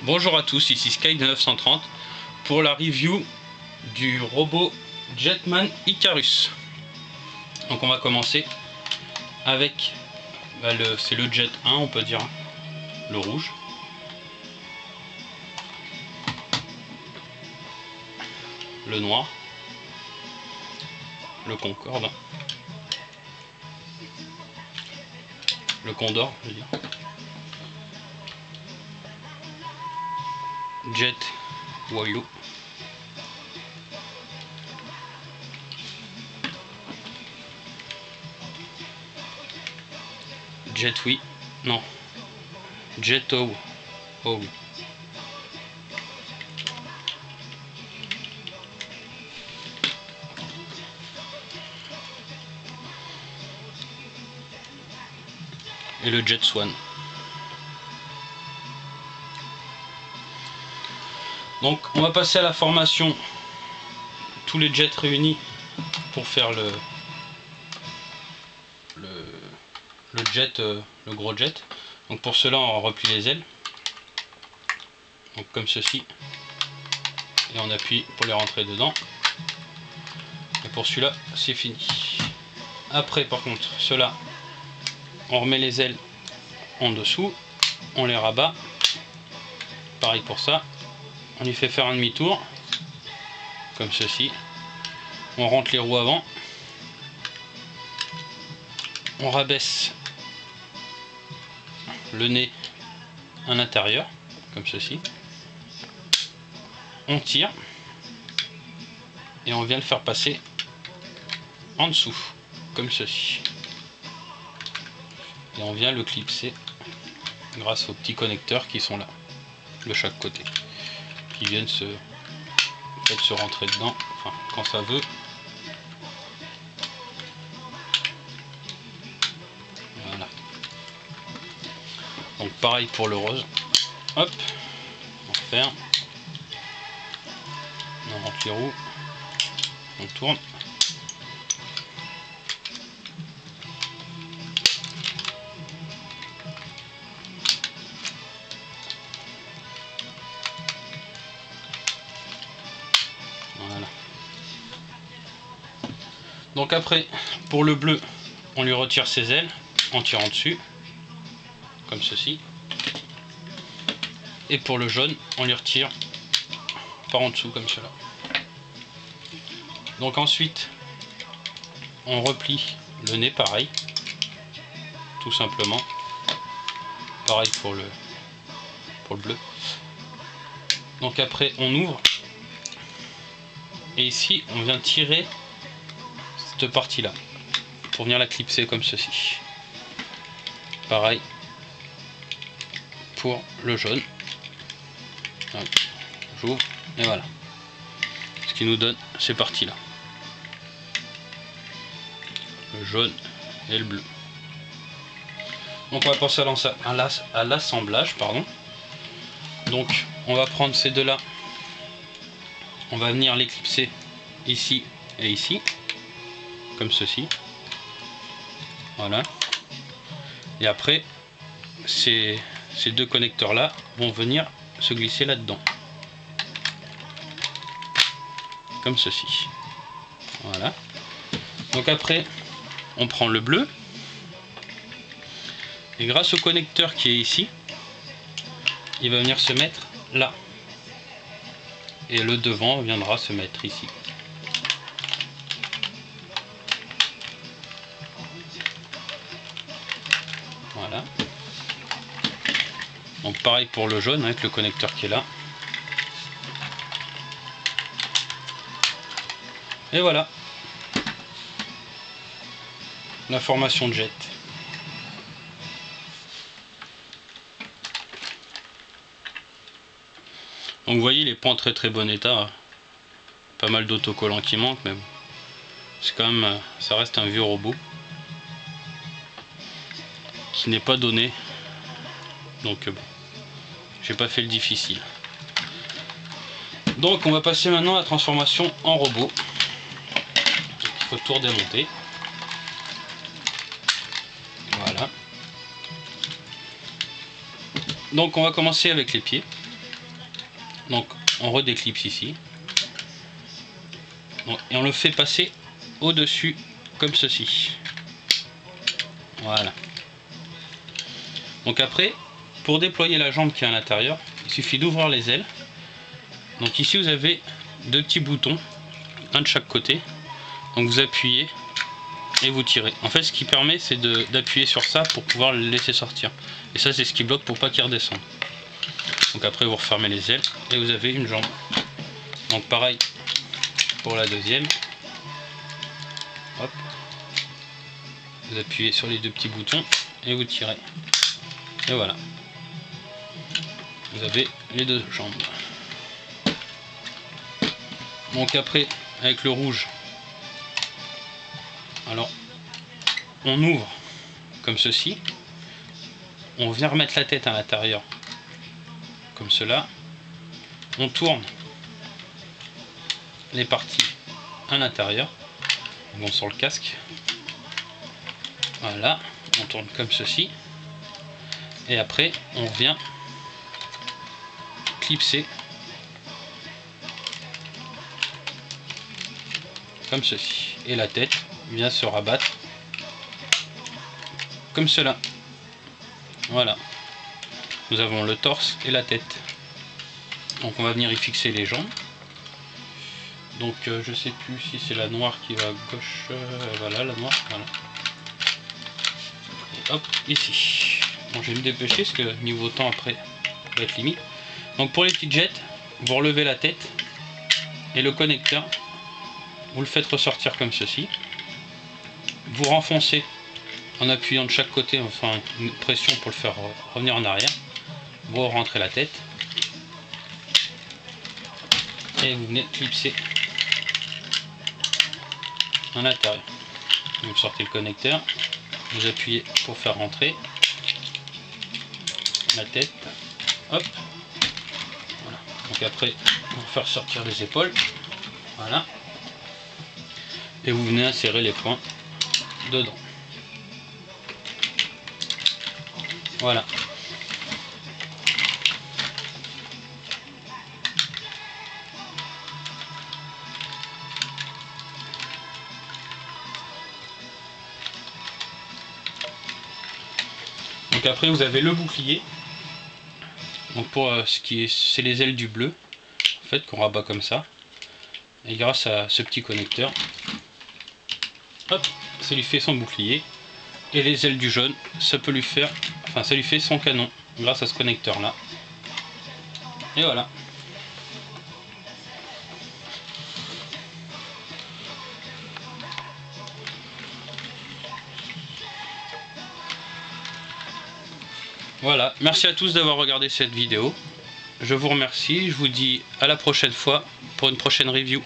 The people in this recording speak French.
Bonjour à tous, ici Sky930 pour la review du robot Jetman Icarus. Donc on va commencer avec c'est le Jet 1, on peut dire, le rouge. Le noir. Le Concorde. Le Condor, je veux dire. Jet Wayo. Jet oui. Non. Jet O. Oh oui. Et le Jet Swan. Donc on va passer à la formation, tous les jets réunis pour faire le jet, le gros jet. Donc pour cela on replie les ailes, donc comme ceci, et on appuie pour les rentrer dedans. Et pour celui-là c'est fini. Après par contre cela, on remet les ailes en dessous, on les rabat, pareil pour ça. On lui fait faire un demi-tour, comme ceci. On rentre les roues avant. On rabaisse le nez à l'intérieur, comme ceci. On tire. Et on vient le faire passer en dessous, comme ceci. Et on vient le clipser grâce aux petits connecteurs qui sont là, de chaque côté. Qui viennent se rentrer dedans, enfin quand ça veut. Voilà. Donc pareil pour le rose. Hop, on ferme, on rentre les roues, on tourne. Voilà. Donc après, pour le bleu, on lui retire ses ailes en tirant dessus, comme ceci. Et pour le jaune, on lui retire par en dessous, comme cela. Donc ensuite, on replie le nez, pareil, tout simplement. Pareil pour le bleu. Donc après, on ouvre. Et ici, on vient tirer cette partie-là pour venir la clipser comme ceci. Pareil pour le jaune. J'ouvre et voilà. Ce qui nous donne ces parties-là. Le jaune et le bleu. Donc on va passer à l'assemblage, pardon. Donc on va prendre ces deux-là. On va venir l'éclipser ici et ici, comme ceci. Voilà. Et après, ces deux connecteurs là vont venir se glisser là-dedans, comme ceci. Voilà. Donc après, on prend le bleu. Et grâce au connecteur qui est ici, il va venir se mettre là. Et le devant viendra se mettre ici. Voilà. Donc pareil pour le jaune avec le connecteur qui est là. Et voilà. La formation de jet. Donc vous voyez, il n'est pas en très bon état. Pas mal d'autocollants qui manquent, mais bon. C'est quand même, ça reste un vieux robot qui n'est pas donné. Donc bon, j'ai pas fait le difficile. Donc on va passer maintenant à la transformation en robot. Il faut tout redémonter. Voilà. Donc on va commencer avec les pieds. Donc on redéclipse ici. Donc, et on le fait passer au-dessus comme ceci. Voilà. Donc après, pour déployer la jambe qui est à l'intérieur, il suffit d'ouvrir les ailes. Donc ici vous avez deux petits boutons, un de chaque côté. Donc vous appuyez et vous tirez. En fait ce qui permet c'est d'appuyer sur ça pour pouvoir le laisser sortir. Et ça c'est ce qui bloque pour pas qu'il redescende. Donc après vous refermez les ailes et vous avez une jambe. Donc pareil pour la deuxième. Hop. Vous appuyez sur les deux petits boutons et vous tirez. Et voilà. Vous avez les deux jambes. Donc après avec le rouge, alors on ouvre comme ceci, on vient remettre la tête à l'intérieur comme cela, on tourne les parties à l'intérieur, bon sur le casque, voilà, on tourne comme ceci, et après on vient clipser comme ceci, et la tête vient se rabattre comme cela. Voilà, nous avons le torse et la tête. Donc on va venir y fixer les jambes. Donc je sais plus si c'est la noire qui va à gauche, voilà la noire, voilà. Et hop, ici. Bon, je vais me dépêcher parce que niveau temps après va être limite. Donc pour les petites jettes, vous relevez la tête et le connecteur, vous le faites ressortir comme ceci. Vous renfoncez en appuyant de chaque côté, enfin une pression pour le faire revenir en arrière. Vous rentrez la tête et vous venez clipser à l'intérieur. Vous sortez le connecteur, vous appuyez pour faire rentrer la tête. Hop. Voilà. Donc après, vous faire sortir les épaules. Voilà. Et vous venez insérer les poings dedans. Voilà. Donc après vous avez le bouclier. Donc pour ce qui est, c'est les ailes du bleu en fait qu'on rabat comme ça. Et grâce à ce petit connecteur, hop, ça lui fait son bouclier. Et les ailes du jaune, ça peut lui faire, enfin ça lui fait son canon grâce à ce connecteur là. Et voilà. Voilà, merci à tous d'avoir regardé cette vidéo. Je vous remercie, je vous dis à la prochaine fois pour une prochaine review.